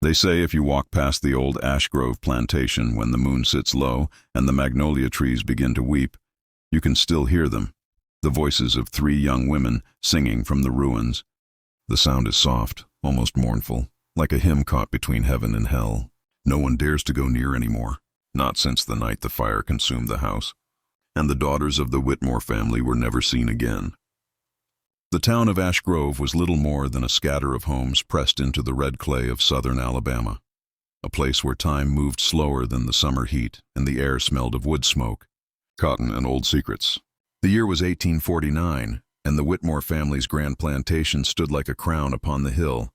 They say if you walk past the old ash grove plantation when the moon sits low and the magnolia trees begin to weep, you can still hear them, the voices of 3 young women singing from the ruins. The sound is soft, almost mournful, like a hymn caught between heaven and hell. No one dares to go near anymore, not since the night the fire consumed the house, and the daughters of the Whitmore family were never seen again. The town of Ash Grove was little more than a scatter of homes pressed into the red clay of southern Alabama, a place where time moved slower than the summer heat and the air smelled of wood smoke, cotton, and old secrets. The year was 1849, and the Whitmore family's grand plantation stood like a crown upon the hill,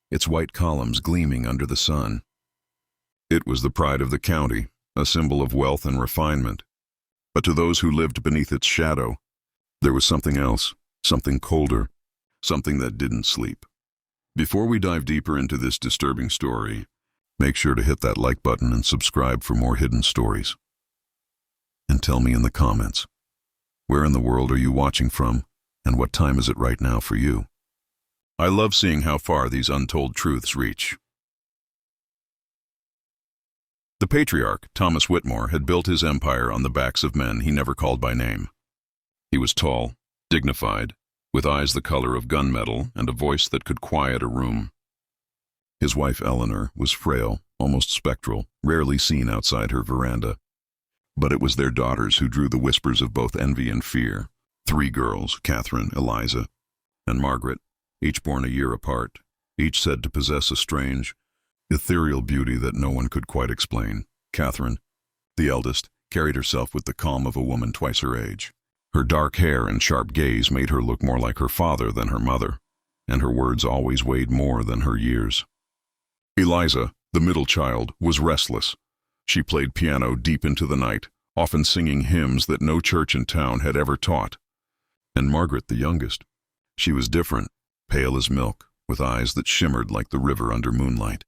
its white columns gleaming under the sun. It was the pride of the county, a symbol of wealth and refinement. But to those who lived beneath its shadow, there was something else. Something colder, something that didn't sleep. Before we dive deeper into this disturbing story, make sure to hit that like button and subscribe for more hidden stories. And tell me in the comments, where in the world are you watching from, and what time is it right now for you? I love seeing how far these untold truths reach. The patriarch, Thomas Whitmore, had built his empire on the backs of men he never called by name. He was tall, dignified, with eyes the color of gunmetal and a voice that could quiet a room. His wife Eleanor was frail, almost spectral, rarely seen outside her veranda. But it was their daughters who drew the whispers of both envy and fear. 3 girls, Catherine, Eliza, and Margaret, each born a year apart, each said to possess a strange, ethereal beauty that no one could quite explain. Catherine, the eldest, carried herself with the calm of a woman twice her age. Her dark hair and sharp gaze made her look more like her father than her mother, and her words always weighed more than her years. Eliza, the middle child, was restless. She played piano deep into the night, often singing hymns that no church in town had ever taught. And Margaret, the youngest, she was different, pale as milk, with eyes that shimmered like the river under moonlight.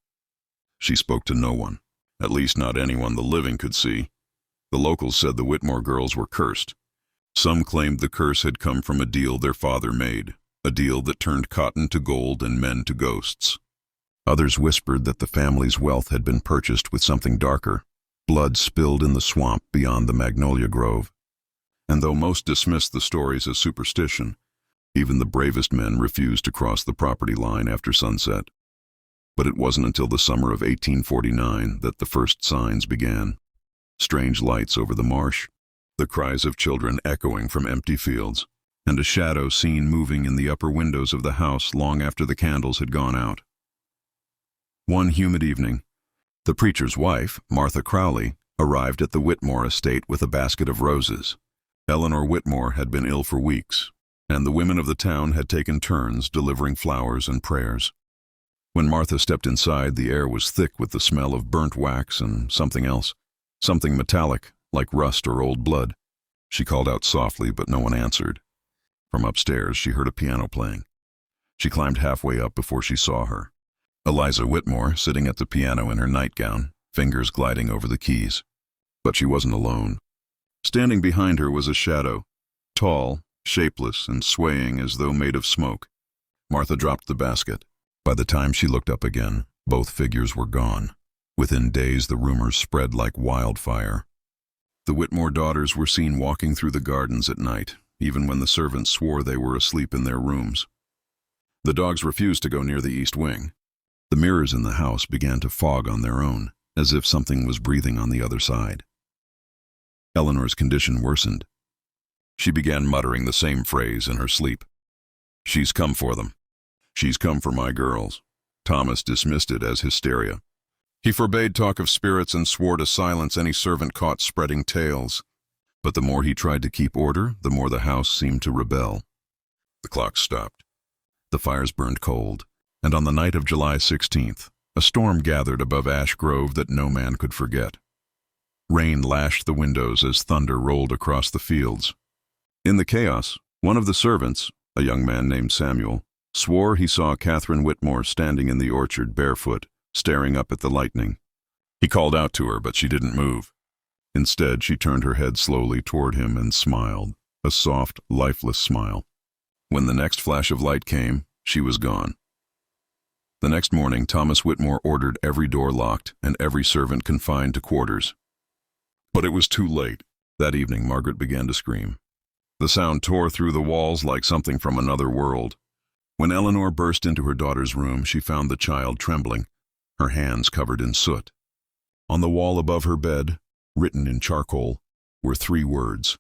She spoke to no one, at least not anyone the living could see. The locals said the Whitmore girls were cursed. Some claimed the curse had come from a deal their father made, a deal that turned cotton to gold and men to ghosts. Others whispered that the family's wealth had been purchased with something darker, blood spilled in the swamp beyond the magnolia grove. And though most dismissed the stories as superstition, even the bravest men refused to cross the property line after sunset. But it wasn't until the summer of 1849 that the first signs began. Strange lights over the marsh, the cries of children echoing from empty fields, and a shadow seen moving in the upper windows of the house long after the candles had gone out. One humid evening, the preacher's wife, Martha Crowley, arrived at the Whitmore estate with a basket of roses. Eleanor Whitmore had been ill for weeks, and the women of the town had taken turns delivering flowers and prayers. When Martha stepped inside, the air was thick with the smell of burnt wax and something else, something metallic, like rust or old blood. She called out softly, but no one answered. From upstairs, she heard a piano playing. She climbed halfway up before she saw her. Eliza Whitmore, sitting at the piano in her nightgown, fingers gliding over the keys. But she wasn't alone. Standing behind her was a shadow, tall, shapeless, and swaying as though made of smoke. Martha dropped the basket. By the time she looked up again, both figures were gone. Within days, the rumors spread like wildfire. The Whitmore daughters were seen walking through the gardens at night, even when the servants swore they were asleep in their rooms. The dogs refused to go near the east wing. The mirrors in the house began to fog on their own, as if something was breathing on the other side. Eleanor's condition worsened. She began muttering the same phrase in her sleep. "She's come for them. She's come for my girls." Thomas dismissed it as hysteria. He forbade talk of spirits and swore to silence any servant caught spreading tales. But the more he tried to keep order, the more the house seemed to rebel. The clock stopped. The fires burned cold, and on the night of July 16th, a storm gathered above Ash Grove that no man could forget. Rain lashed the windows as thunder rolled across the fields. In the chaos, one of the servants, a young man named Samuel, swore he saw Catherine Whitmore standing in the orchard barefoot, staring up at the lightning. He called out to her, but she didn't move. Instead, she turned her head slowly toward him and smiled, a soft, lifeless smile. When the next flash of light came, she was gone. The next morning, Thomas Whitmore ordered every door locked and every servant confined to quarters. But it was too late. That evening, Margaret began to scream. The sound tore through the walls like something from another world. When Eleanor burst into her daughter's room, she found the child trembling, her hands covered in soot. On the wall above her bed, written in charcoal, were 3 words: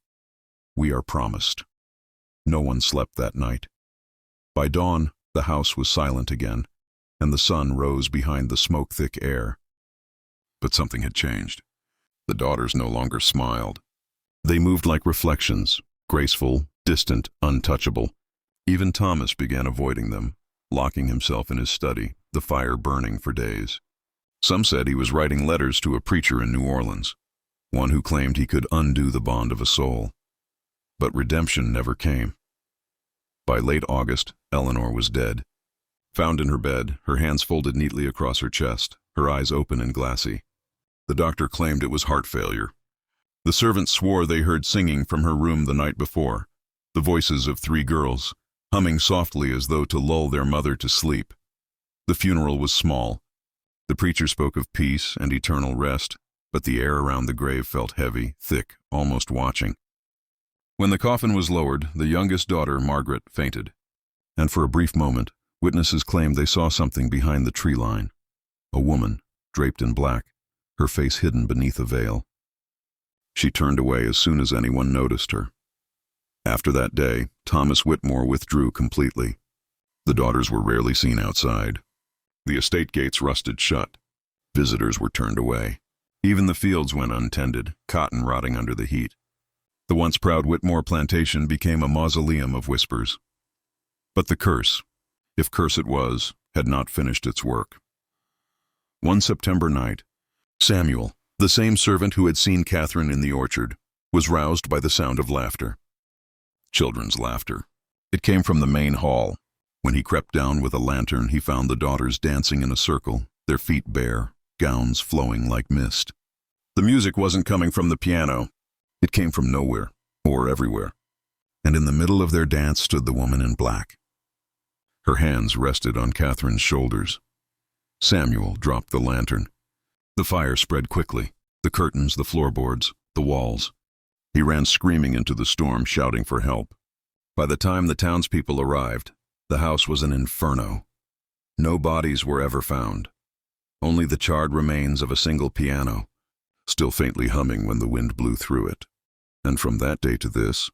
"We are promised." No one slept that night. By dawn, the house was silent again, and the sun rose behind the smoke-thick air. But something had changed. The daughters no longer smiled. They moved like reflections, graceful, distant, untouchable. Even Thomas began avoiding them, locking himself in his study, the fire burning for days. Some said he was writing letters to a preacher in New Orleans, one who claimed he could undo the bond of a soul. But redemption never came. By late August, Eleanor was dead. Found in her bed, her hands folded neatly across her chest, her eyes open and glassy. The doctor claimed it was heart failure. The servants swore they heard singing from her room the night before, the voices of 3 girls, humming softly as though to lull their mother to sleep. The funeral was small. The preacher spoke of peace and eternal rest, but the air around the grave felt heavy, thick, almost watching. When the coffin was lowered, the youngest daughter, Margaret, fainted. And for a brief moment, witnesses claimed they saw something behind the tree line. A woman, draped in black, her face hidden beneath a veil. She turned away as soon as anyone noticed her. After that day, Thomas Whitmore withdrew completely. The daughters were rarely seen outside. The estate gates rusted shut. Visitors were turned away. Even the fields went untended, cotton rotting under the heat. The once proud Whitmore plantation became a mausoleum of whispers. But the curse, if curse it was, had not finished its work. One September night, Samuel, the same servant who had seen Catherine in the orchard, was roused by the sound of laughter. Children's laughter. It came from the main hall. When he crept down with a lantern, he found the daughters dancing in a circle, their feet bare, gowns flowing like mist. The music wasn't coming from the piano. It came from nowhere, or everywhere. And in the middle of their dance stood the woman in black. Her hands rested on Catherine's shoulders. Samuel dropped the lantern. The fire spread quickly, the curtains, the floorboards, the walls. He ran screaming into the storm, shouting for help. By the time the townspeople arrived, the house was an inferno. No bodies were ever found. Only the charred remains of a single piano, still faintly humming when the wind blew through it. And from that day to this,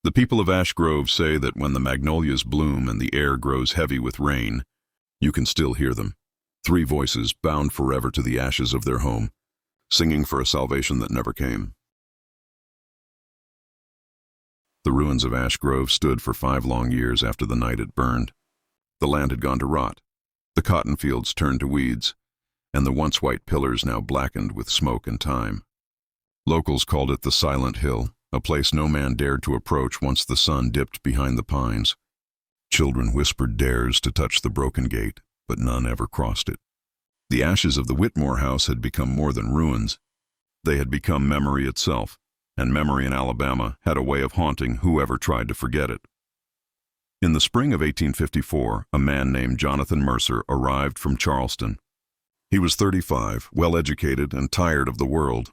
the people of Ash Grove say that when the magnolias bloom and the air grows heavy with rain, you can still hear them. 3 voices bound forever to the ashes of their home, singing for a salvation that never came. The ruins of Ash Grove stood for 5 long years after the night it burned. The land had gone to rot. The cotton fields turned to weeds, and the once white pillars now blackened with smoke and time. Locals called it the Silent Hill, a place no man dared to approach once the sun dipped behind the pines. Children whispered dares to touch the broken gate, but none ever crossed it. The ashes of the Whitmore house had become more than ruins. They had become memory itself, and memory in Alabama had a way of haunting whoever tried to forget it. In the spring of 1854, a man named Jonathan Mercer arrived from Charleston. He was 35, well-educated, and tired of the world.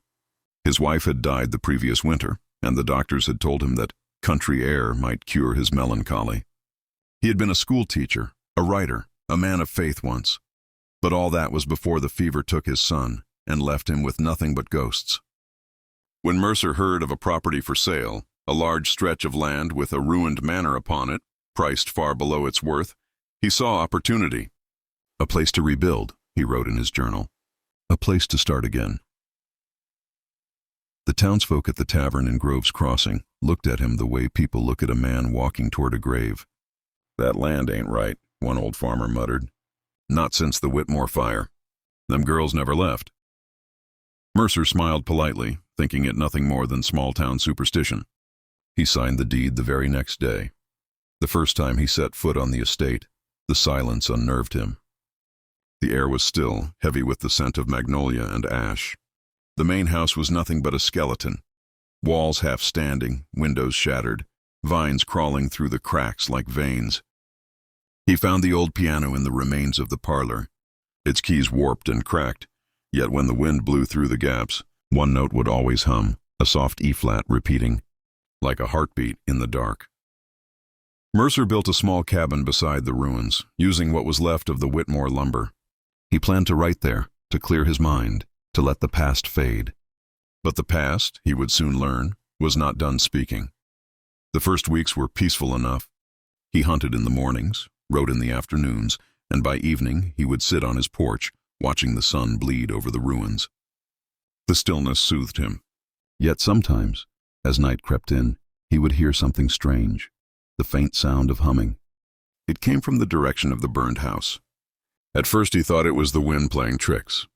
His wife had died the previous winter, and the doctors had told him that country air might cure his melancholy. He had been a school teacher, a writer, a man of faith once. But all that was before the fever took his son and left him with nothing but ghosts. When Mercer heard of a property for sale, a large stretch of land with a ruined manor upon it, priced far below its worth, he saw opportunity. A place to rebuild, he wrote in his journal. A place to start again. The townsfolk at the tavern in Grove's Crossing looked at him the way people look at a man walking toward a grave. "That land ain't right," one old farmer muttered. "Not since the Whitmore fire. Them girls never left." Mercer smiled politely, thinking it nothing more than small-town superstition. He signed the deed the very next day. The first time he set foot on the estate, the silence unnerved him. The air was still, heavy with the scent of magnolia and ash. The main house was nothing but a skeleton. Walls half standing, windows shattered, vines crawling through the cracks like veins. He found the old piano in the remains of the parlor, its keys warped and cracked, yet when the wind blew through the gaps, one note would always hum, a soft E-flat repeating, like a heartbeat in the dark. Mercer built a small cabin beside the ruins, using what was left of the Whitmore lumber. He planned to write there, to clear his mind, to let the past fade. But the past, he would soon learn, was not done speaking. The first weeks were peaceful enough. He hunted in the mornings, wrote in the afternoons, and by evening he would sit on his porch, watching the sun bleed over the ruins. The stillness soothed him. Yet sometimes, as night crept in, he would hear something strange, the faint sound of humming. It came from the direction of the burned house. At first he thought it was the wind playing tricks.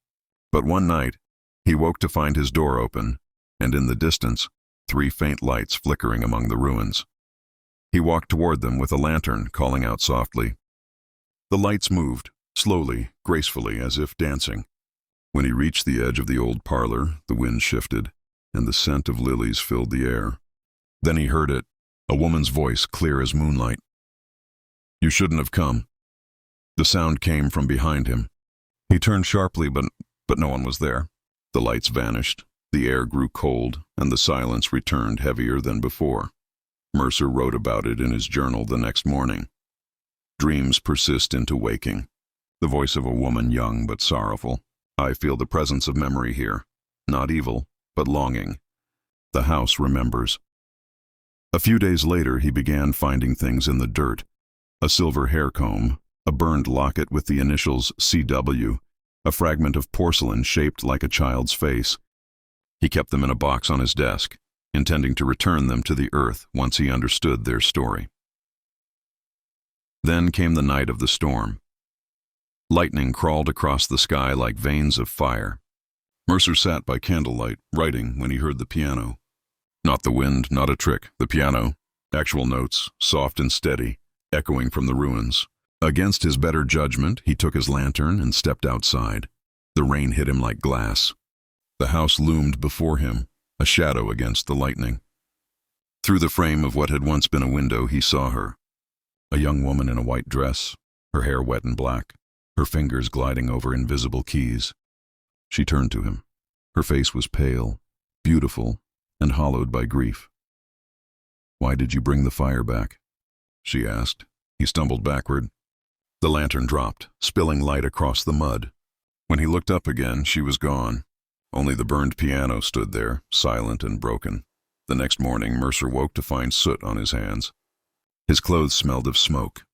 But one night, he woke to find his door open, and in the distance, 3 faint lights flickering among the ruins. He walked toward them with a lantern, calling out softly. The lights moved, slowly, gracefully, as if dancing. When he reached the edge of the old parlor, the wind shifted, and the scent of lilies filled the air. Then he heard it, a woman's voice clear as moonlight. "You shouldn't have come." The sound came from behind him. He turned sharply, but no one was there. The lights vanished, the air grew cold, and the silence returned heavier than before. Mercer wrote about it in his journal the next morning. Dreams persist into waking. The voice of a woman young but sorrowful. "I feel the presence of memory here. Not evil, but longing. The house remembers." A few days later he began finding things in the dirt. A silver hair comb, a burned locket with the initials CW, a fragment of porcelain shaped like a child's face. He kept them in a box on his desk, intending to return them to the earth once he understood their story. Then came the night of the storm. Lightning crawled across the sky like veins of fire. Mercer sat by candlelight, writing when he heard the piano. Not the wind, not a trick, the piano, actual notes, soft and steady, echoing from the ruins. Against his better judgment, he took his lantern and stepped outside. The rain hit him like glass. The house loomed before him, a shadow against the lightning. Through the frame of what had once been a window, he saw her. A young woman in a white dress, her hair wet and black, her fingers gliding over invisible keys. She turned to him. Her face was pale, beautiful, and hollowed by grief. "Why did you bring the fire back?" she asked. He stumbled backward. The lantern dropped, spilling light across the mud. When he looked up again, she was gone. Only the burned piano stood there, silent and broken. The next morning, Mercer woke to find soot on his hands. His clothes smelled of smoke.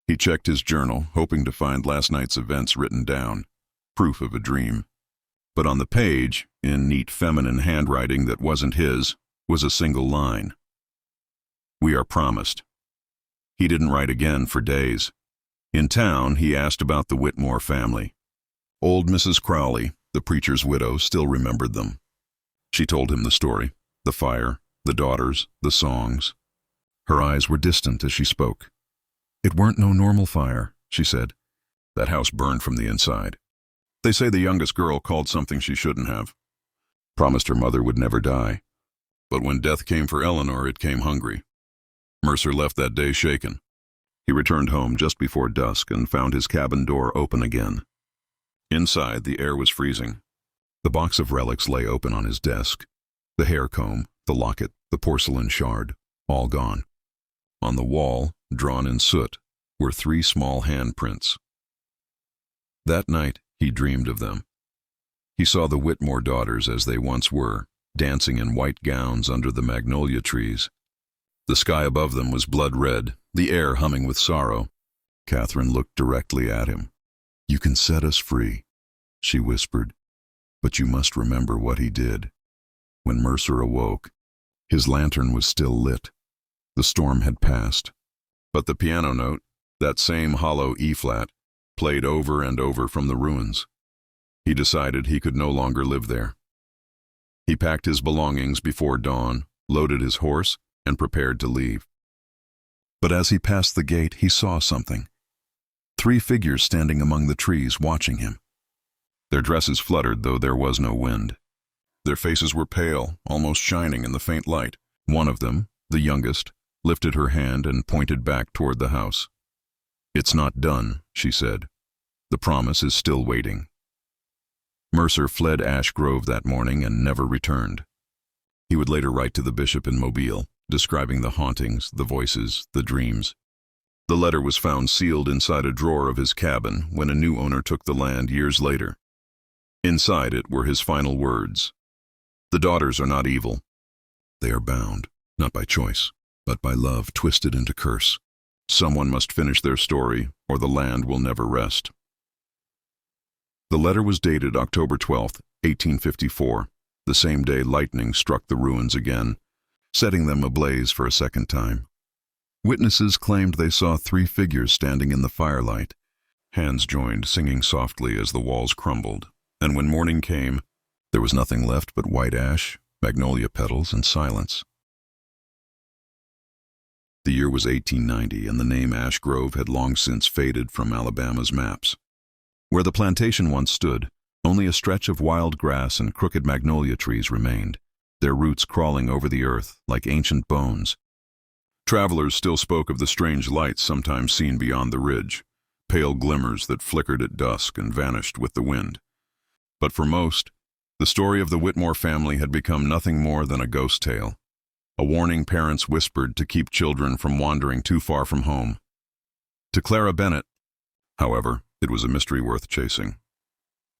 He checked his journal, hoping to find last night's events written down, proof of a dream. But on the page, in neat feminine handwriting that wasn't his, was a single line. "We are promised." He didn't write again for days. In town, he asked about the Whitmore family. Old Mrs. Crowley, the preacher's widow, still remembered them. She told him the story, the fire, the daughters, the songs. Her eyes were distant as she spoke. "It weren't no normal fire," she said. "That house burned from the inside. They say the youngest girl called something she shouldn't have. Promised her mother would never die. But when death came for Eleanor, it came hungry." Mercer left that day shaken. He returned home just before dusk and found his cabin door open again. Inside, the air was freezing. The box of relics lay open on his desk. The hair comb, the locket, the porcelain shard, all gone. On the wall, drawn in soot, were 3 small handprints. That night, he dreamed of them. He saw the Whitmore daughters as they once were, dancing in white gowns under the magnolia trees. The sky above them was blood red, the air humming with sorrow. Catherine looked directly at him. "You can set us free," she whispered, "but you must remember what he did." When Mercer awoke, his lantern was still lit. The storm had passed. But the piano note, that same hollow E-flat, played over and over from the ruins. He decided he could no longer live there. He packed his belongings before dawn, loaded his horse, and prepared to leave. But as he passed the gate, he saw something. 3 figures standing among the trees watching him. Their dresses fluttered, though there was no wind. Their faces were pale, almost shining in the faint light. One of them, the youngest, lifted her hand and pointed back toward the house. "It's not done," she said. "The promise is still waiting." Mercer fled Ash Grove that morning and never returned. He would later write to the bishop in Mobile, describing the hauntings, the voices, the dreams. The letter was found sealed inside a drawer of his cabin when a new owner took the land years later. Inside it were his final words. "The daughters are not evil. They are bound, not by choice, but by love twisted into curse. Someone must finish their story, or the land will never rest." The letter was dated October 12, 1854, the same day lightning struck the ruins again, setting them ablaze for a second time. Witnesses claimed they saw 3 figures standing in the firelight, hands joined, singing softly as the walls crumbled. And when morning came, there was nothing left but white ash, magnolia petals, and silence. The year was 1890, and the name Ash Grove had long since faded from Alabama's maps. Where the plantation once stood, only a stretch of wild grass and crooked magnolia trees remained, their roots crawling over the earth like ancient bones. Travelers still spoke of the strange lights sometimes seen beyond the ridge, pale glimmers that flickered at dusk and vanished with the wind. But for most, the story of the Whitmore family had become nothing more than a ghost tale, a warning parents whispered to keep children from wandering too far from home. To Clara Bennett, however, it was a mystery worth chasing.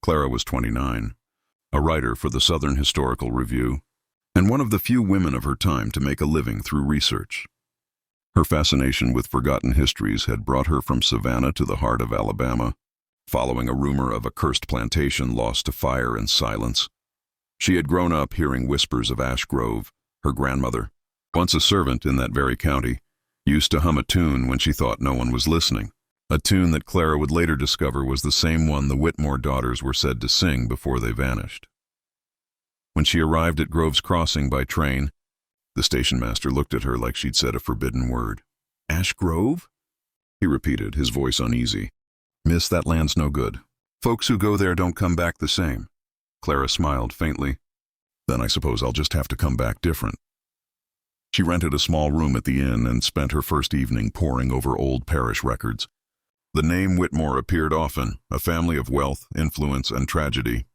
Clara was 29, a writer for the Southern Historical Review, and one of the few women of her time to make a living through research. Her fascination with forgotten histories had brought her from Savannah to the heart of Alabama, following a rumor of a cursed plantation lost to fire and silence. She had grown up hearing whispers of Ash Grove. Her grandmother, once a servant in that very county, used to hum a tune when she thought no one was listening, a tune that Clara would later discover was the same one the Whitmore daughters were said to sing before they vanished. When she arrived at Grove's Crossing by train, the station master looked at her like she'd said a forbidden word. "Ash Grove?" he repeated, his voice uneasy. "Miss, that land's no good. Folks who go there don't come back the same." Clara smiled faintly. "Then I suppose I'll just have to come back different." She rented a small room at the inn and spent her first evening poring over old parish records. The name Whitmore appeared often, a family of wealth, influence, and tragedy.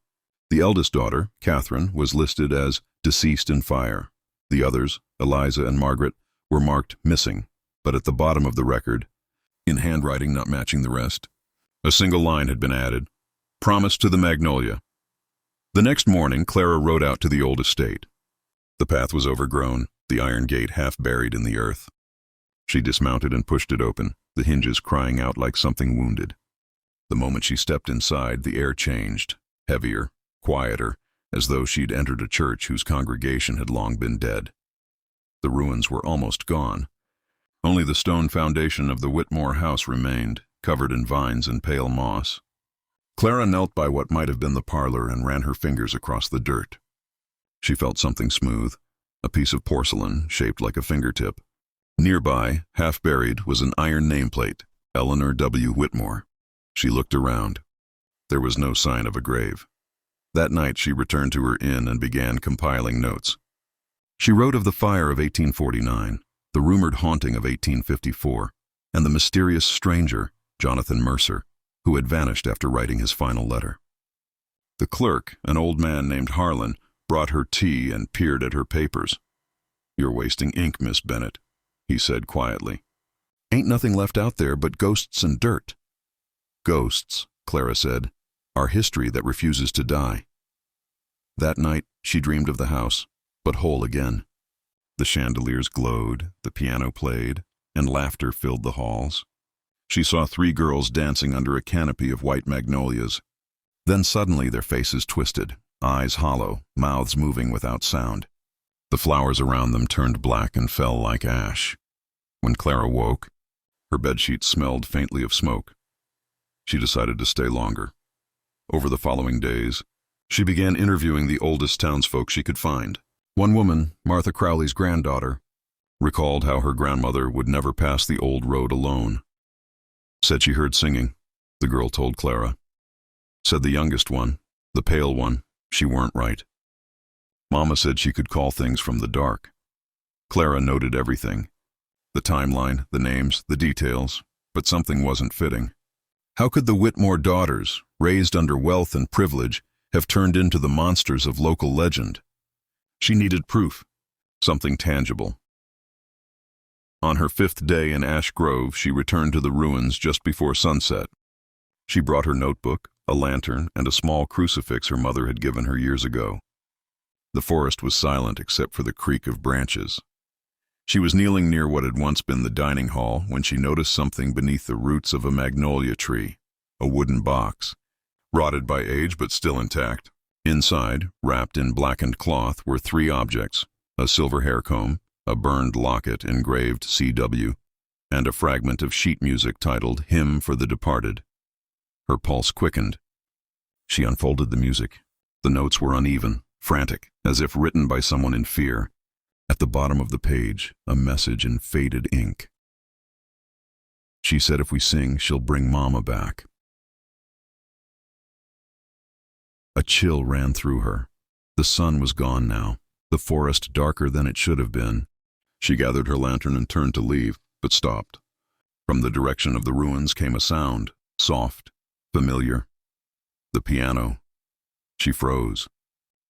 The eldest daughter, Catherine, was listed as deceased in fire. The others, Eliza and Margaret, were marked missing, but at the bottom of the record, in handwriting not matching the rest, a single line had been added: "Promise to the Magnolia." The next morning, Clara rode out to the old estate. The path was overgrown, the iron gate half buried in the earth. She dismounted and pushed it open, the hinges crying out like something wounded. The moment she stepped inside, the air changed, heavier, quieter, as though she'd entered a church whose congregation had long been dead. The ruins were almost gone. Only the stone foundation of the Whitmore house remained, covered in vines and pale moss. Clara knelt by what might have been the parlor and ran her fingers across the dirt. She felt something smooth, a piece of porcelain shaped like a fingertip. Nearby, half buried, was an iron nameplate, Eleanor W. Whitmore. She looked around. There was no sign of a grave. That night she returned to her inn and began compiling notes. She wrote of the fire of 1849, the rumored haunting of 1854, and the mysterious stranger, Jonathan Mercer, who had vanished after writing his final letter. The clerk, an old man named Harlan, brought her tea and peered at her papers. "You're wasting ink, Miss Bennett," he said quietly. "Ain't nothing left out there but ghosts and dirt." "Ghosts," Clara said, "are history that refuses to die." That night she dreamed of the house, but whole again. The chandeliers glowed, the piano played, and laughter filled the halls. She saw 3 girls dancing under a canopy of white magnolias. Then suddenly their faces twisted, eyes hollow, mouths moving without sound. The flowers around them turned black and fell like ash. When Clara woke, her bedsheet smelled faintly of smoke. She decided to stay longer. Over the following days, she began interviewing the oldest townsfolk she could find. One woman, Martha Crowley's granddaughter, recalled how her grandmother would never pass the old road alone. Said she heard singing, the girl told Clara. Said the youngest one, the pale one, she weren't right. Mama said she could call things from the dark. Clara noted everything. The timeline, the names, the details. but something wasn't fitting. How could the Whitmore daughters, raised under wealth and privilege, have turned into the monsters of local legend? She needed proof, something tangible. On her 5th day in Ash Grove, she returned to the ruins just before sunset. She brought her notebook, a lantern, and a small crucifix her mother had given her years ago. The forest was silent except for the creak of branches. She was kneeling near what had once been the dining hall when she noticed something beneath the roots of a magnolia tree, a wooden box, rotted by age but still intact. Inside, wrapped in blackened cloth, were 3 objects: a silver hair comb, a burned locket engraved CW, and a fragment of sheet music titled Hymn for the Departed. Her pulse quickened. She unfolded the music. The notes were uneven, frantic, as if written by someone in fear. At the bottom of the page, a message in faded ink. She said if we sing, she'll bring Mama back. A chill ran through her. The sun was gone now, the forest darker than it should have been. She gathered her lantern and turned to leave, but stopped. From the direction of the ruins came a sound, soft, familiar. The piano. She froze.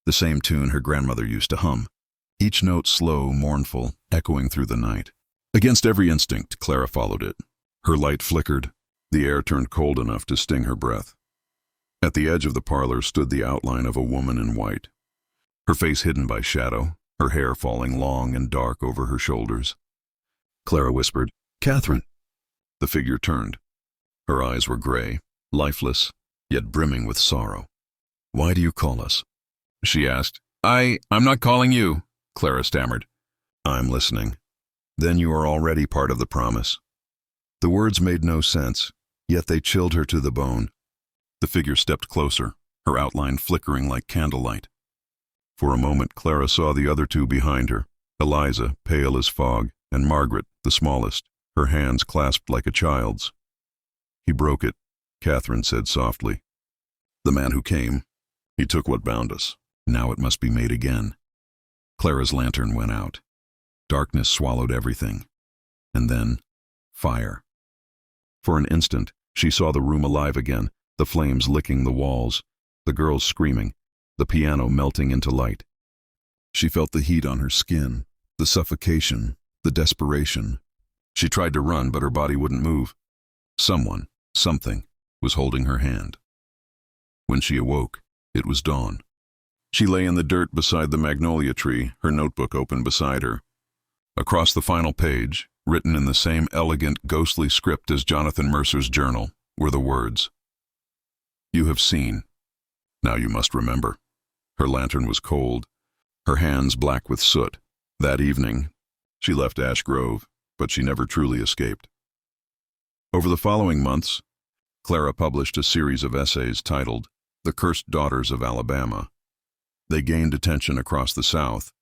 The same tune her grandmother used to hum, each note slow, mournful, echoing through the night. Against every instinct, Clara followed it. Her light flickered. The air turned cold enough to sting her breath. At the edge of the parlor stood the outline of a woman in white, her face hidden by shadow, her hair falling long and dark over her shoulders. Clara whispered, "Catherine." The figure turned. Her eyes were gray, lifeless, yet brimming with sorrow. "Why do you call us?" she asked. I'm not calling you," Clara stammered. "I'm listening." "Then you are already part of the promise." The words made no sense, yet they chilled her to the bone. The figure stepped closer, her outline flickering like candlelight. For a moment, Clara saw the other 2 behind her, Eliza, pale as fog, and Margaret, the smallest, her hands clasped like a child's. "He broke it," Catherine said softly. "The man who came, he took what bound us. Now it must be made again." Clara's lantern went out. Darkness swallowed everything. And then, fire. For an instant, she saw the room alive again, the flames licking the walls, the girls screaming, the piano melting into light. She felt the heat on her skin, the suffocation, the desperation. She tried to run, but her body wouldn't move. Someone, something, was holding her hand. When she awoke, it was dawn. She lay in the dirt beside the magnolia tree, her notebook open beside her. Across the final page, written in the same elegant, ghostly script as Jonathan Mercer's journal, were the words, "You have seen. Now you must remember." Her lantern was cold, her hands black with soot. That evening, she left Ash Grove, but she never truly escaped. Over the following months, Clara published a series of essays titled The Cursed Daughters of Alabama. They gained attention across the South,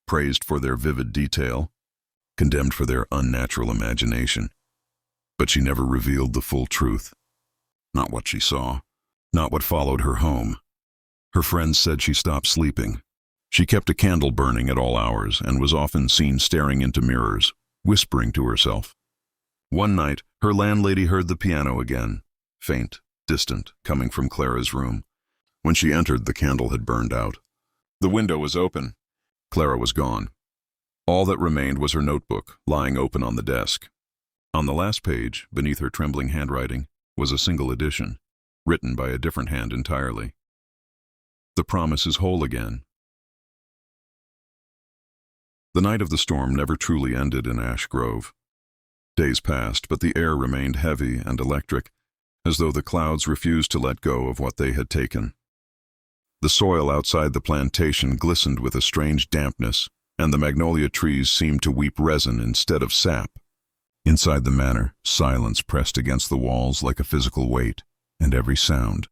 praised for their vivid detail, condemned for their unnatural imagination. But she never revealed the full truth. Not what she saw, not what followed her home. Her friends said she stopped sleeping. She kept a candle burning at all hours and was often seen staring into mirrors, whispering to herself. One night, her landlady heard the piano again, faint, distant, coming from Clara's room. When she entered, the candle had burned out. The window was open. Clara was gone. All that remained was her notebook, lying open on the desk. On the last page, beneath her trembling handwriting, was a single addition, written by a different hand entirely. "The promise is whole again." The night of the storm never truly ended in Ash Grove. Days passed, but the air remained heavy and electric, as though the clouds refused to let go of what they had taken. The soil outside the plantation glistened with a strange dampness, and the magnolia trees seemed to weep resin instead of sap. Inside the manor, silence pressed against the walls like a physical weight, and every sound,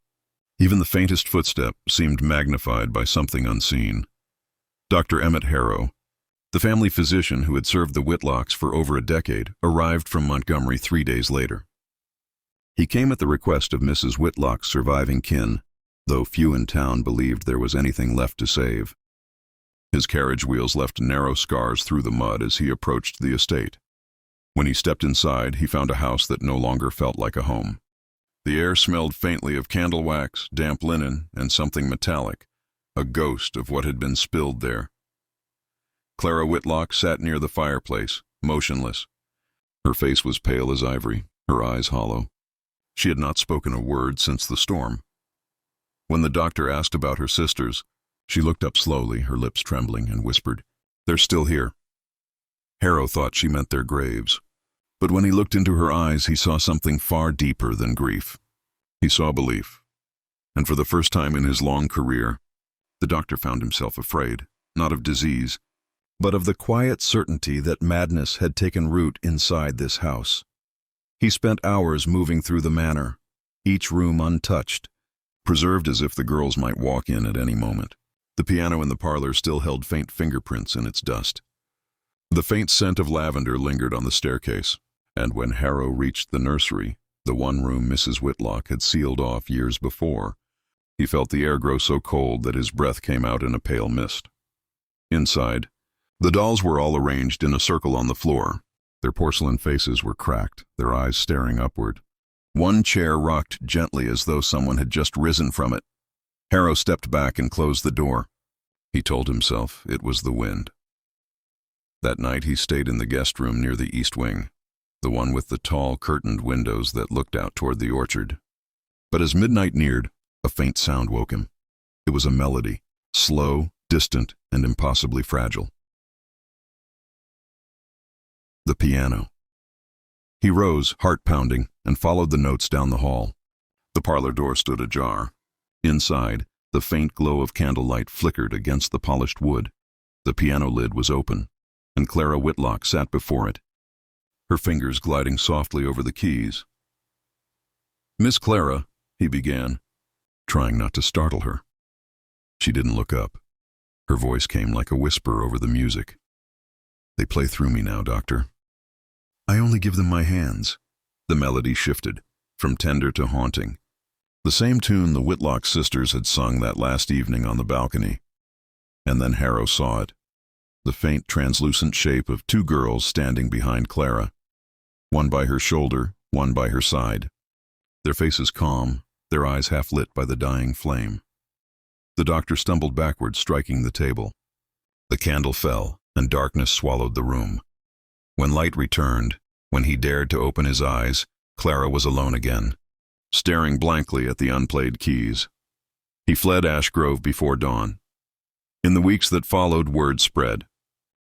even the faintest footstep, seemed magnified by something unseen. Dr. Emmett Harrow, the family physician who had served the Whitlocks for over a decade, arrived from Montgomery 3 days later. He came at the request of Mrs. Whitlock's surviving kin, though few in town believed there was anything left to save. His carriage wheels left narrow scars through the mud as he approached the estate. When he stepped inside, he found a house that no longer felt like a home. The air smelled faintly of candle wax, damp linen, and something metallic, a ghost of what had been spilled there. Clara Whitlock sat near the fireplace, motionless. Her face was pale as ivory, her eyes hollow. She had not spoken a word since the storm. When the doctor asked about her sisters, she looked up slowly, her lips trembling, and whispered, "They're still here." Harrow thought she meant their graves. But when he looked into her eyes, he saw something far deeper than grief. He saw belief. And for the first time in his long career, the doctor found himself afraid, not of disease, but of the quiet certainty that madness had taken root inside this house. He spent hours moving through the manor, each room untouched, preserved as if the girls might walk in at any moment. The piano in the parlor still held faint fingerprints in its dust. The faint scent of lavender lingered on the staircase, and when Harrow reached the nursery, the one room Mrs. Whitlock had sealed off years before, he felt the air grow so cold that his breath came out in a pale mist. Inside, the dolls were all arranged in a circle on the floor. Their porcelain faces were cracked, their eyes staring upward. One chair rocked gently as though someone had just risen from it. Harrow stepped back and closed the door. He told himself it was the wind. That night he stayed in the guest room near the east wing, the one with the tall curtained windows that looked out toward the orchard. But as midnight neared, a faint sound woke him. It was a melody, slow, distant, and impossibly fragile. The piano. He rose, heart pounding, and followed the notes down the hall. The parlor door stood ajar. Inside, the faint glow of candlelight flickered against the polished wood. The piano lid was open, and Clara Whitlock sat before it, her fingers gliding softly over the keys. "Miss Clara," he began, trying not to startle her. She didn't look up. Her voice came like a whisper over the music. "They play through me now, Doctor. I only give them my hands." The melody shifted, from tender to haunting. The same tune the Whitlock sisters had sung that last evening on the balcony. And then Harrow saw it, the faint, translucent shape of two girls standing behind Clara, one by her shoulder, one by her side. Their faces calm, their eyes half lit by the dying flame. The doctor stumbled backward, striking the table. The candle fell, and darkness swallowed the room. When light returned, when he dared to open his eyes, Clara was alone again, staring blankly at the unplayed keys. He fled Ash Grove before dawn. In the weeks that followed, word spread.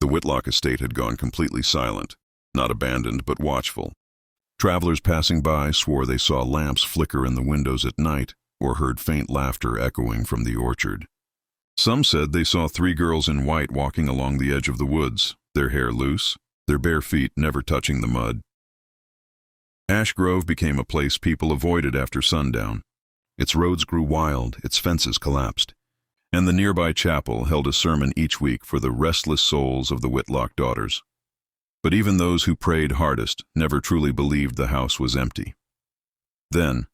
The Whitlock estate had gone completely silent, not abandoned but watchful. Travelers passing by swore they saw lamps flicker in the windows at night or heard faint laughter echoing from the orchard. Some said they saw three girls in white walking along the edge of the woods, their hair loose, their bare feet never touching the mud. Ash Grove became a place people avoided after sundown. Its roads grew wild, its fences collapsed, and the nearby chapel held a sermon each week for the restless souls of the Whitlock daughters. But even those who prayed hardest never truly believed the house was empty. Then,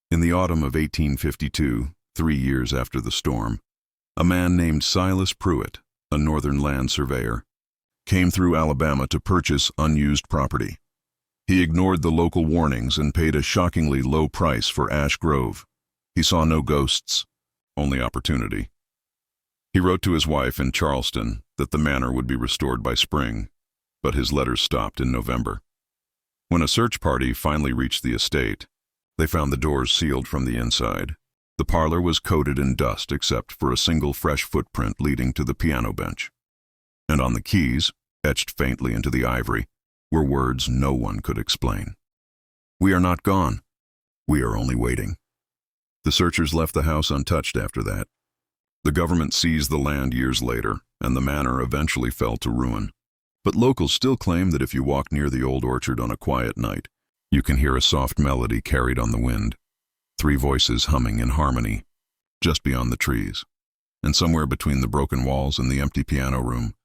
in the autumn of 1852, 3 years after the storm, a man named Silas Pruitt, a northern land surveyor, came through Alabama to purchase unused property. He ignored the local warnings and paid a shockingly low price for Ash Grove. He saw no ghosts, only opportunity. He wrote to his wife in Charleston that the manor would be restored by spring, but his letters stopped in November. When a search party finally reached the estate, they found the doors sealed from the inside. The parlor was coated in dust except for a single fresh footprint leading to the piano bench. And on the keys, etched faintly into the ivory, were words no one could explain. "We are not gone. We are only waiting." The searchers left the house untouched after that. The government seized the land years later, and the manor eventually fell to ruin. But locals still claim that if you walk near the old orchard on a quiet night, you can hear a soft melody carried on the wind, 3 voices humming in harmony, just beyond the trees. And somewhere between the broken walls and the empty piano room,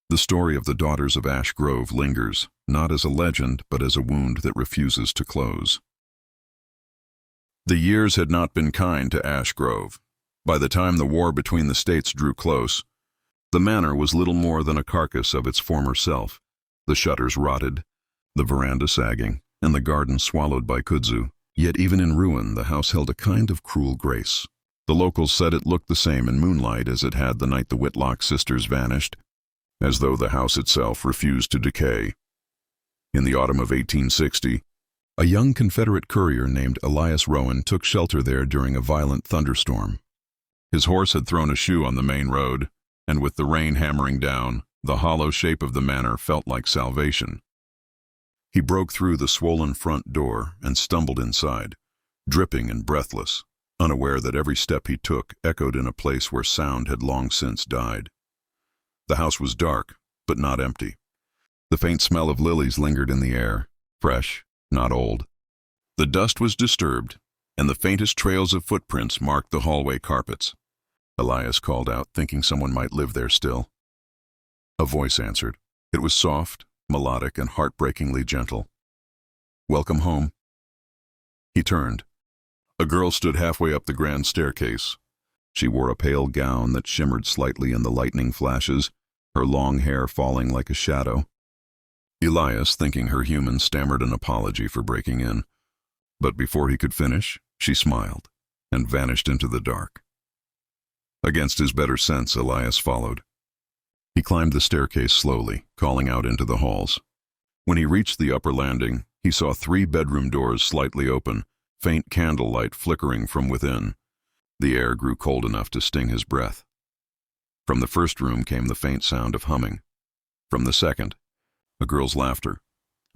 the story of the daughters of Ash Grove lingers, not as a legend, but as a wound that refuses to close. The years had not been kind to Ash Grove. By the time the war between the states drew close, the manor was little more than a carcass of its former self. The shutters rotted, the veranda sagging, and the garden swallowed by kudzu. Yet even in ruin, the house held a kind of cruel grace. The locals said it looked the same in moonlight as it had the night the Whitlock sisters vanished, as though the house itself refused to decay. In the autumn of 1860, a young Confederate courier named Elias Rowan took shelter there during a violent thunderstorm. His horse had thrown a shoe on the main road, and with the rain hammering down, the hollow shape of the manor felt like salvation. He broke through the swollen front door and stumbled inside, dripping and breathless, unaware that every step he took echoed in a place where sound had long since died. The house was dark, but not empty. The faint smell of lilies lingered in the air, fresh, not old. The dust was disturbed, and the faintest trails of footprints marked the hallway carpets. Elias called out, thinking someone might live there still. A voice answered. It was soft, melodic, and heartbreakingly gentle. "Welcome home." He turned. A girl stood halfway up the grand staircase. She wore a pale gown that shimmered slightly in the lightning flashes, her long hair falling like a shadow. Elias, thinking her human, stammered an apology for breaking in, but before he could finish, she smiled and vanished into the dark. Against his better sense, Elias followed. He climbed the staircase slowly, calling out into the halls. When he reached the upper landing, he saw 3 bedroom doors slightly open, faint candlelight flickering from within. The air grew cold enough to sting his breath. From the first room came the faint sound of humming. From the second, a girl's laughter.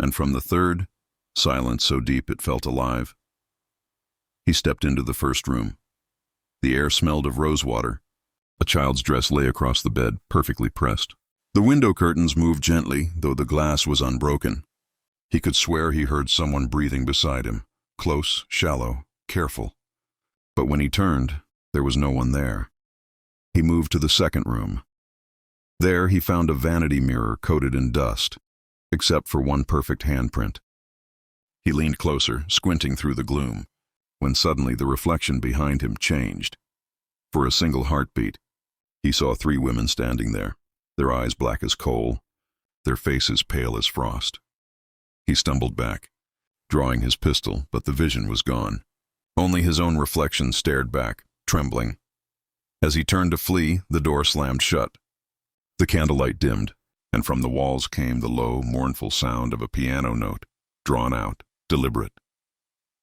And from the third, silence so deep it felt alive. He stepped into the first room. The air smelled of rosewater. A child's dress lay across the bed, perfectly pressed. The window curtains moved gently, though the glass was unbroken. He could swear he heard someone breathing beside him, close, shallow, careful. But when he turned, there was no one there. He moved to the second room. There he found a vanity mirror coated in dust, except for one perfect handprint. He leaned closer, squinting through the gloom, when suddenly the reflection behind him changed. For a single heartbeat, he saw 3 women standing there, their eyes black as coal, their faces pale as frost. He stumbled back, drawing his pistol, but the vision was gone. Only his own reflection stared back, trembling. As he turned to flee, the door slammed shut. The candlelight dimmed, and from the walls came the low, mournful sound of a piano note, drawn out, deliberate.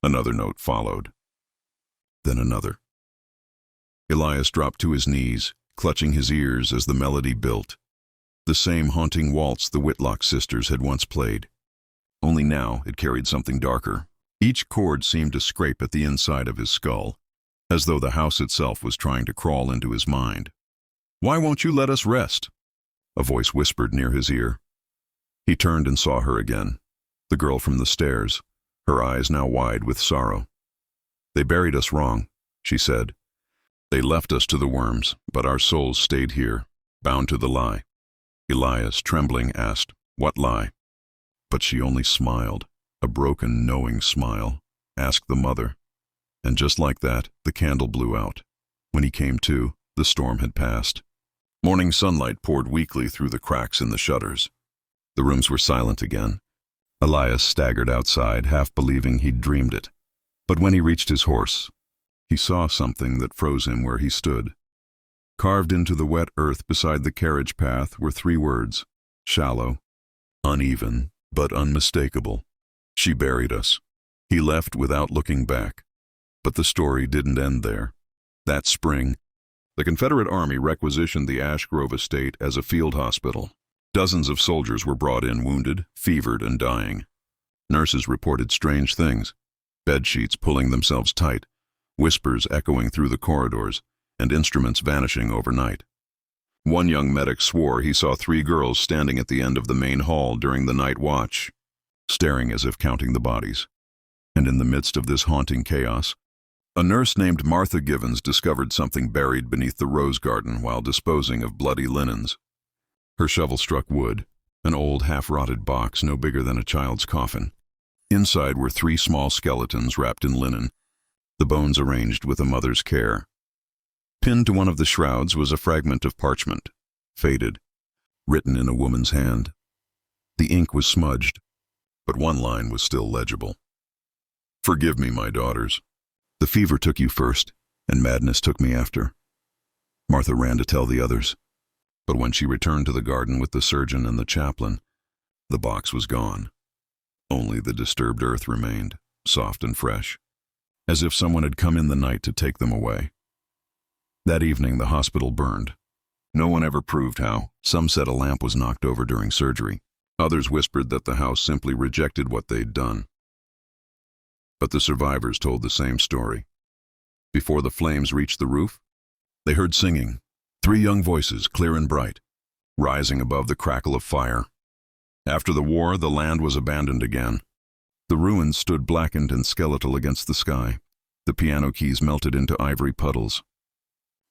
Another note followed. Then another. Elias dropped to his knees, clutching his ears as the melody built. The same haunting waltz the Whitlock sisters had once played. Only now it carried something darker. Each chord seemed to scrape at the inside of his skull, as though the house itself was trying to crawl into his mind. "Why won't you let us rest?" a voice whispered near his ear. He turned and saw her again, the girl from the stairs, her eyes now wide with sorrow. "They buried us wrong," she said. "They left us to the worms, but our souls stayed here, bound to the lie." Elias, trembling, asked, "What lie?" But she only smiled, a broken, knowing smile. "Ask the mother." And just like that, the candle blew out. When he came to, the storm had passed. Morning sunlight poured weakly through the cracks in the shutters. The rooms were silent again. Elias staggered outside, half believing he'd dreamed it. But when he reached his horse, he saw something that froze him where he stood. Carved into the wet earth beside the carriage path were 3 words, shallow, uneven, but unmistakable. She buried us. He left without looking back. But the story didn't end there. That spring, the Confederate Army requisitioned the Ash Grove estate as a field hospital. Dozens of soldiers were brought in wounded, fevered, and dying. Nurses reported strange things, bed sheets pulling themselves tight, whispers echoing through the corridors, and instruments vanishing overnight. One young medic swore he saw 3 girls standing at the end of the main hall during the night watch, staring as if counting the bodies. And in the midst of this haunting chaos, a nurse named Martha Givens discovered something buried beneath the rose garden while disposing of bloody linens. Her shovel struck wood, an old half-rotted box no bigger than a child's coffin. Inside were 3 small skeletons wrapped in linen, the bones arranged with a mother's care. Pinned to one of the shrouds was a fragment of parchment, faded, written in a woman's hand. The ink was smudged, but one line was still legible. "Forgive me, my daughters. The fever took you first, and madness took me after." Martha ran to tell the others, but when she returned to the garden with the surgeon and the chaplain, the box was gone. Only the disturbed earth remained, soft and fresh, as if someone had come in the night to take them away. That evening the hospital burned. No one ever proved how. Some said a lamp was knocked over during surgery. Others whispered that the house simply rejected what they'd done. But the survivors told the same story. Before the flames reached the roof, they heard singing, 3 young voices, clear and bright, rising above the crackle of fire. After the war, the land was abandoned again. The ruins stood blackened and skeletal against the sky. The piano keys melted into ivory puddles.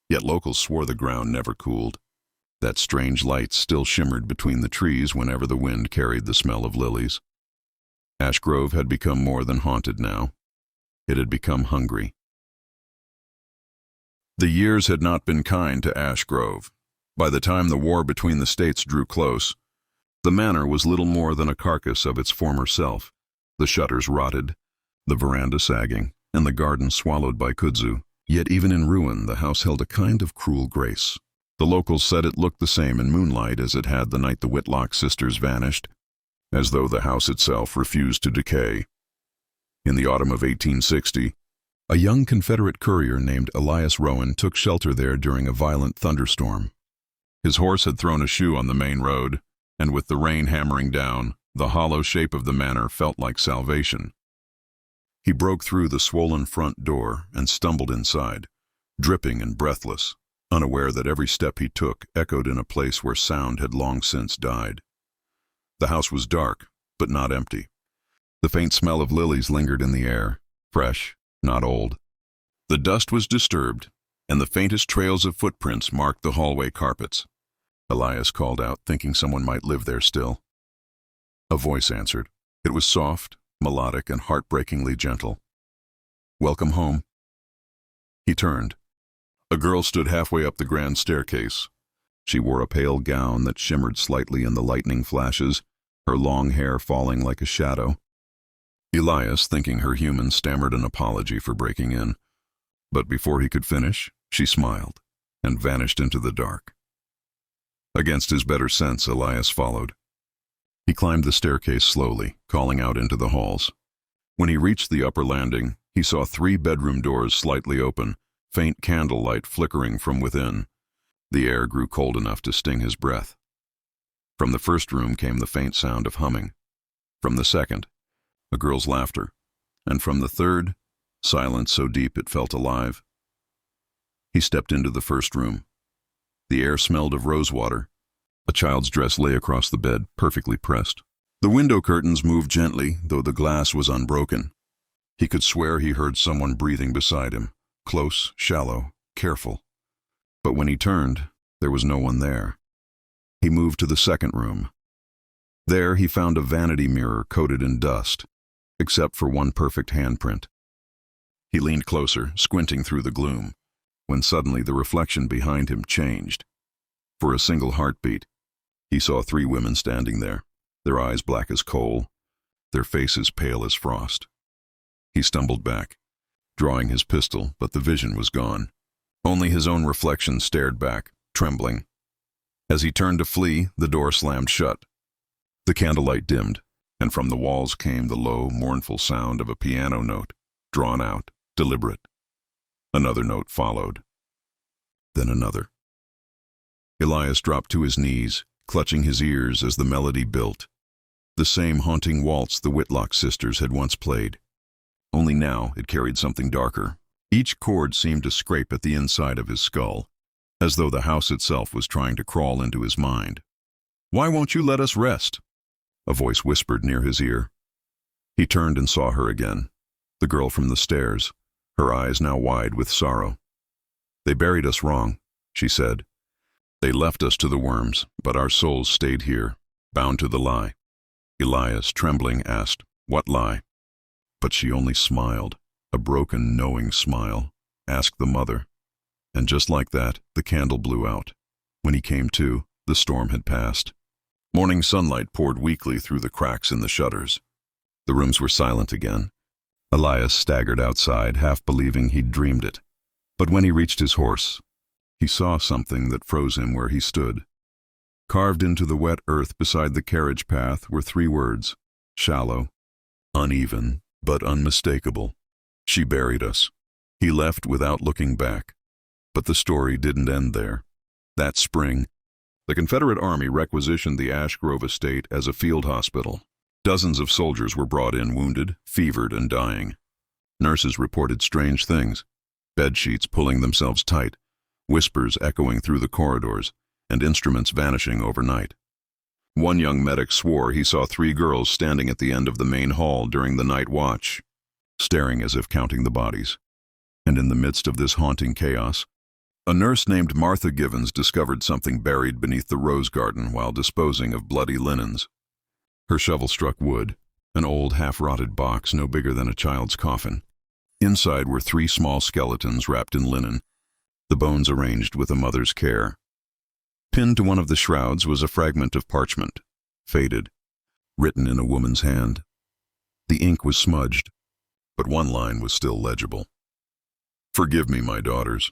Yet locals swore the ground never cooled. That strange light still shimmered between the trees whenever the wind carried the smell of lilies. Ash Grove had become more than haunted now. It had become hungry. The years had not been kind to Ash Grove. By the time the war between the states drew close, the manor was little more than a carcass of its former self, the shutters rotted, the veranda sagging, and the garden swallowed by kudzu. Yet even in ruin, the house held a kind of cruel grace. The locals said it looked the same in moonlight as it had the night the Whitlock sisters vanished, as though the house itself refused to decay. In the autumn of 1860, a young Confederate courier named Elias Rowan took shelter there during a violent thunderstorm. His horse had thrown a shoe on the main road, and with the rain hammering down, the hollow shape of the manor felt like salvation. He broke through the swollen front door and stumbled inside, dripping and breathless, unaware that every step he took echoed in a place where sound had long since died. The house was dark, but not empty. The faint smell of lilies lingered in the air, fresh, not old. The dust was disturbed, and the faintest trails of footprints marked the hallway carpets. Elias called out, thinking someone might live there still. A voice answered. It was soft, melodic, and heartbreakingly gentle. "Welcome home." He turned. A girl stood halfway up the grand staircase. She wore a pale gown that shimmered slightly in the lightning flashes, her long hair falling like a shadow. Elias, thinking her human, stammered an apology for breaking in, but before he could finish, she smiled and vanished into the dark. Against his better sense, Elias followed. He climbed the staircase slowly, calling out into the halls. When he reached the upper landing, he saw 3 bedroom doors slightly open, faint candlelight flickering from within. The air grew cold enough to sting his breath. From the first room came the faint sound of humming. From the second, a girl's laughter. And from the third, silence so deep it felt alive. He stepped into the first room. The air smelled of rosewater. A child's dress lay across the bed, perfectly pressed. The window curtains moved gently, though the glass was unbroken. He could swear he heard someone breathing beside him, close, shallow, careful. But when he turned, there was no one there. He moved to the second room. There he found a vanity mirror coated in dust, except for one perfect handprint. He leaned closer, squinting through the gloom, when suddenly the reflection behind him changed. For a single heartbeat, he saw 3 women standing there, their eyes black as coal, their faces pale as frost. He stumbled back, drawing his pistol, but the vision was gone. Only his own reflection stared back, trembling. As he turned to flee, the door slammed shut. The candlelight dimmed, and from the walls came the low, mournful sound of a piano note, drawn out, deliberate. Another note followed. Then another. Elias dropped to his knees, clutching his ears as the melody built. The same haunting waltz the Whitlock sisters had once played. Only now it carried something darker. Each chord seemed to scrape at the inside of his skull, as though the house itself was trying to crawl into his mind. "Why won't you let us rest?" a voice whispered near his ear. He turned and saw her again, the girl from the stairs, her eyes now wide with sorrow. "They buried us wrong," she said. "They left us to the worms, but our souls stayed here, bound to the lie." Elias, trembling, asked, "What lie?" But she only smiled, a broken, knowing smile. "Ask the mother." And just like that, the candle blew out. When he came to, the storm had passed. Morning sunlight poured weakly through the cracks in the shutters. The rooms were silent again. Elias staggered outside, half believing he'd dreamed it. But when he reached his horse, he saw something that froze him where he stood. Carved into the wet earth beside the carriage path were 3 words: shallow, uneven, but unmistakable. She buried us. He left without looking back. But the story didn't end there. That spring, the Confederate Army requisitioned the Ash Grove estate as a field hospital. Dozens of soldiers were brought in wounded, fevered, and dying. Nurses reported strange things: bed sheets pulling themselves tight, whispers echoing through the corridors, and instruments vanishing overnight. One young medic swore he saw 3 girls standing at the end of the main hall during the night watch, staring as if counting the bodies. And in the midst of this haunting chaos, a nurse named Martha Givens discovered something buried beneath the rose garden while disposing of bloody linens. Her shovel struck wood, an old half-rotted box no bigger than a child's coffin. Inside were 3 small skeletons wrapped in linen, the bones arranged with a mother's care. Pinned to one of the shrouds was a fragment of parchment, faded, written in a woman's hand. The ink was smudged, but one line was still legible. "Forgive me, my daughters.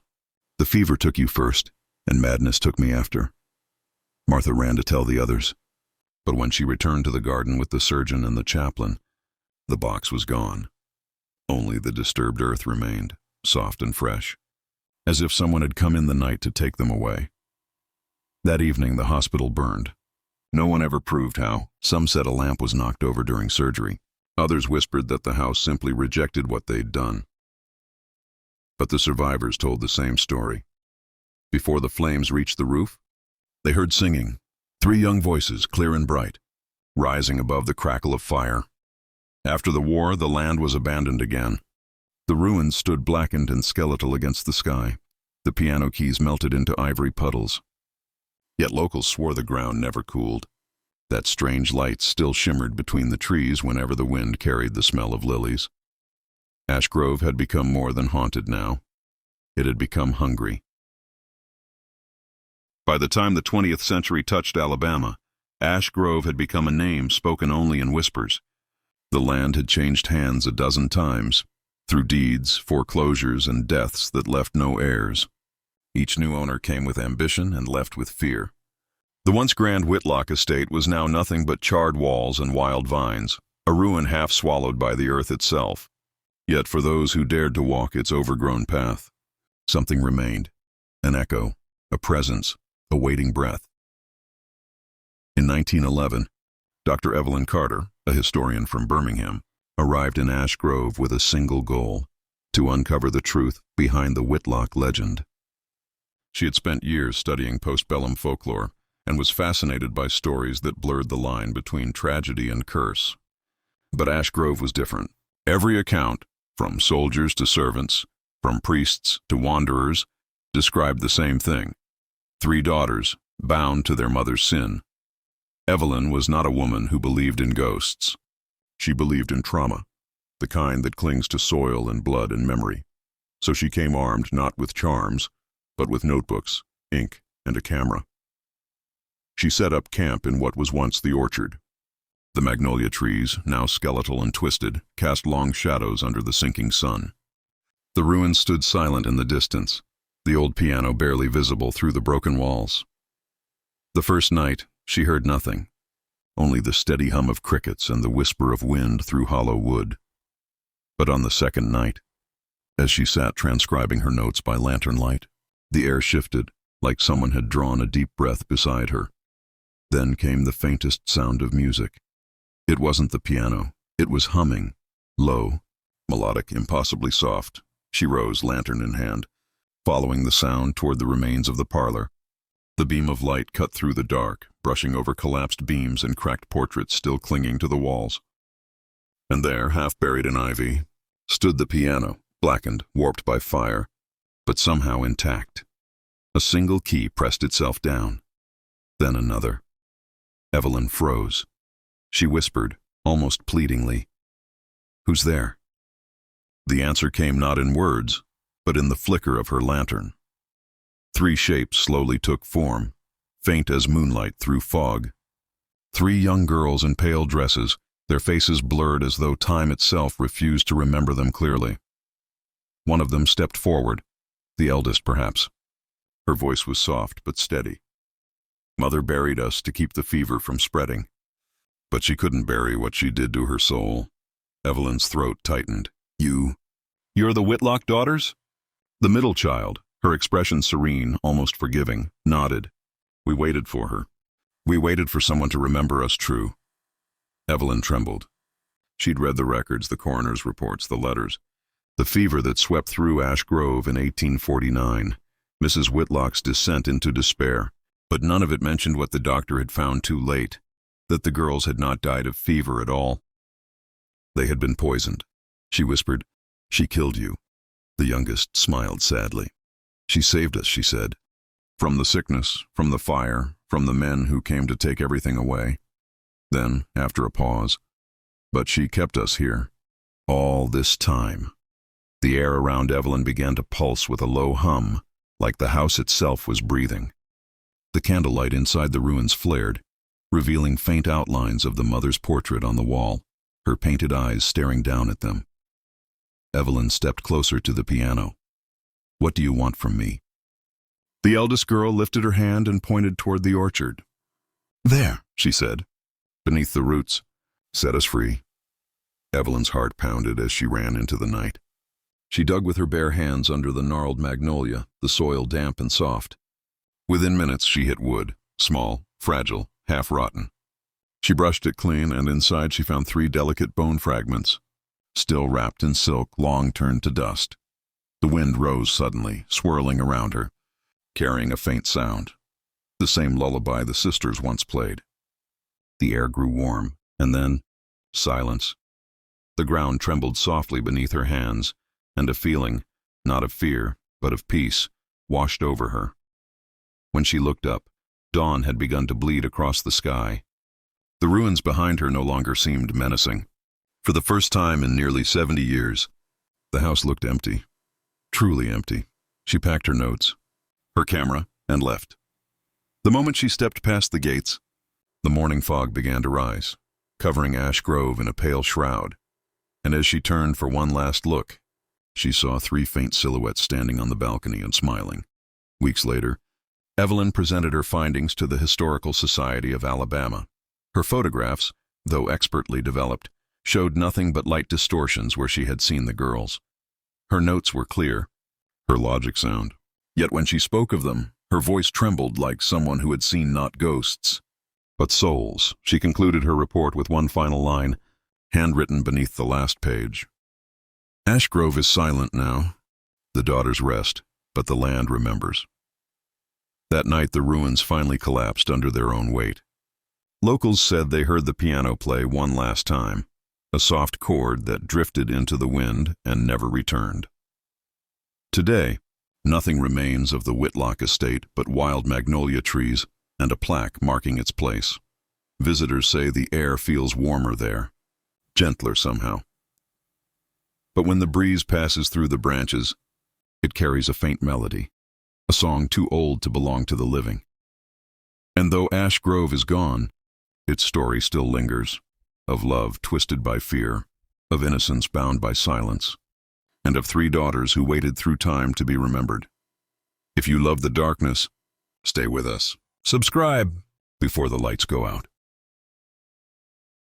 The fever took you first, and madness took me after." Martha ran to tell the others. But when she returned to the garden with the surgeon and the chaplain, the box was gone. Only the disturbed earth remained, soft and fresh, as if someone had come in the night to take them away. That evening the hospital burned. No one ever proved how. Some said a lamp was knocked over during surgery. Others whispered that the house simply rejected what they'd done. But the survivors told the same story. Before the flames reached the roof, they heard singing, 3 young voices, clear and bright, rising above the crackle of fire. After the war, the land was abandoned again. The ruins stood blackened and skeletal against the sky. The piano keys melted into ivory puddles. Yet locals swore the ground never cooled. That strange light still shimmered between the trees whenever the wind carried the smell of lilies. Ash Grove had become more than haunted now. It had become hungry. By the time the 20th century touched Alabama, Ash Grove had become a name spoken only in whispers. The land had changed hands a dozen times, through deeds, foreclosures, and deaths that left no heirs. Each new owner came with ambition and left with fear. The once grand Whitlock estate was now nothing but charred walls and wild vines, a ruin half swallowed by the earth itself. Yet for those who dared to walk its overgrown path, something remained, an echo, a presence, a waiting breath. In 1911, Dr. Evelyn Carter, a historian from Birmingham, arrived in Ash Grove with a single goal: to uncover the truth behind the Whitlock legend. She had spent years studying postbellum folklore and was fascinated by stories that blurred the line between tragedy and curse. But Ash Grove was different. Every account, from soldiers to servants, from priests to wanderers, described the same thing: 3 daughters, bound to their mother's sin. Evelyn was not a woman who believed in ghosts. She believed in trauma, the kind that clings to soil and blood and memory. So she came armed not with charms, but with notebooks, ink, and a camera. She set up camp in what was once the orchard. The magnolia trees, now skeletal and twisted, cast long shadows under the sinking sun. The ruins stood silent in the distance, the old piano barely visible through the broken walls. The first night, she heard nothing, only the steady hum of crickets and the whisper of wind through hollow wood. But on the second night, as she sat transcribing her notes by lantern light, the air shifted, like someone had drawn a deep breath beside her. Then came the faintest sound of music. It wasn't the piano, it was humming, low, melodic, impossibly soft. She rose, lantern in hand, following the sound toward the remains of the parlor. The beam of light cut through the dark, brushing over collapsed beams and cracked portraits still clinging to the walls. And there, half buried in ivy, stood the piano, blackened, warped by fire, but somehow intact. A single key pressed itself down, then another. Evelyn froze. She whispered, almost pleadingly, "Who's there?" The answer came not in words, but in the flicker of her lantern. 3 shapes slowly took form, faint as moonlight through fog. 3 young girls in pale dresses, their faces blurred as though time itself refused to remember them clearly. One of them stepped forward, the eldest perhaps. Her voice was soft but steady. Mother buried us to keep the fever from spreading. But she couldn't bury what she did to her soul. Evelyn's throat tightened. You're the Whitlock daughters? The middle child, her expression serene, almost forgiving, nodded. We waited for her. We waited for someone to remember us true. Evelyn trembled. She'd read the records, the coroner's reports, the letters. The fever that swept through Ash Grove in 1849, Mrs. Whitlock's descent into despair, but none of it mentioned what the doctor had found too late, that the girls had not died of fever at all. They had been poisoned, she whispered. She killed you. The youngest smiled sadly. She saved us, she said. From the sickness, from the fire, from the men who came to take everything away. Then, after a pause, but she kept us here. All this time. The air around Evelyn began to pulse with a low hum, like the house itself was breathing. The candlelight inside the ruins flared, revealing faint outlines of the mother's portrait on the wall, her painted eyes staring down at them. Evelyn stepped closer to the piano. What do you want from me? The eldest girl lifted her hand and pointed toward the orchard. There, she said, beneath the roots. Set us free. Evelyn's heart pounded as she ran into the night. She dug with her bare hands under the gnarled magnolia, the soil damp and soft. Within minutes she hit wood, small, fragile, half-rotten. She brushed it clean, and inside she found 3 delicate bone fragments, still wrapped in silk, long turned to dust. The wind rose suddenly, swirling around her, carrying a faint sound, the same lullaby the sisters once played. The air grew warm, and then silence. The ground trembled softly beneath her hands, and a feeling, not of fear, but of peace, washed over her. When she looked up, dawn had begun to bleed across the sky. The ruins behind her no longer seemed menacing. For the first time in nearly 70 years, the house looked empty, truly empty. She packed her notes, her camera, and left. The moment she stepped past the gates, the morning fog began to rise, covering Ash Grove in a pale shroud, and as she turned for one last look, she saw 3 faint silhouettes standing on the balcony and smiling. Weeks later, Evelyn presented her findings to the Historical Society of Alabama. Her photographs, though expertly developed, showed nothing but light distortions where she had seen the girls. Her notes were clear, her logic sound. Yet when she spoke of them, her voice trembled like someone who had seen not ghosts, but souls. She concluded her report with one final line, handwritten beneath the last page. Ash Grove is silent now. The daughters rest, but the land remembers. That night the ruins finally collapsed under their own weight. Locals said they heard the piano play one last time, a soft chord that drifted into the wind and never returned. Today, nothing remains of the Whitlock estate but wild magnolia trees and a plaque marking its place. Visitors say the air feels warmer there, gentler somehow. But when the breeze passes through the branches, it carries a faint melody, a song too old to belong to the living. And though Ash Grove is gone, its story still lingers, of love twisted by fear, of innocence bound by silence, and of 3 daughters who waited through time to be remembered. If you love the darkness, stay with us. Subscribe before the lights go out.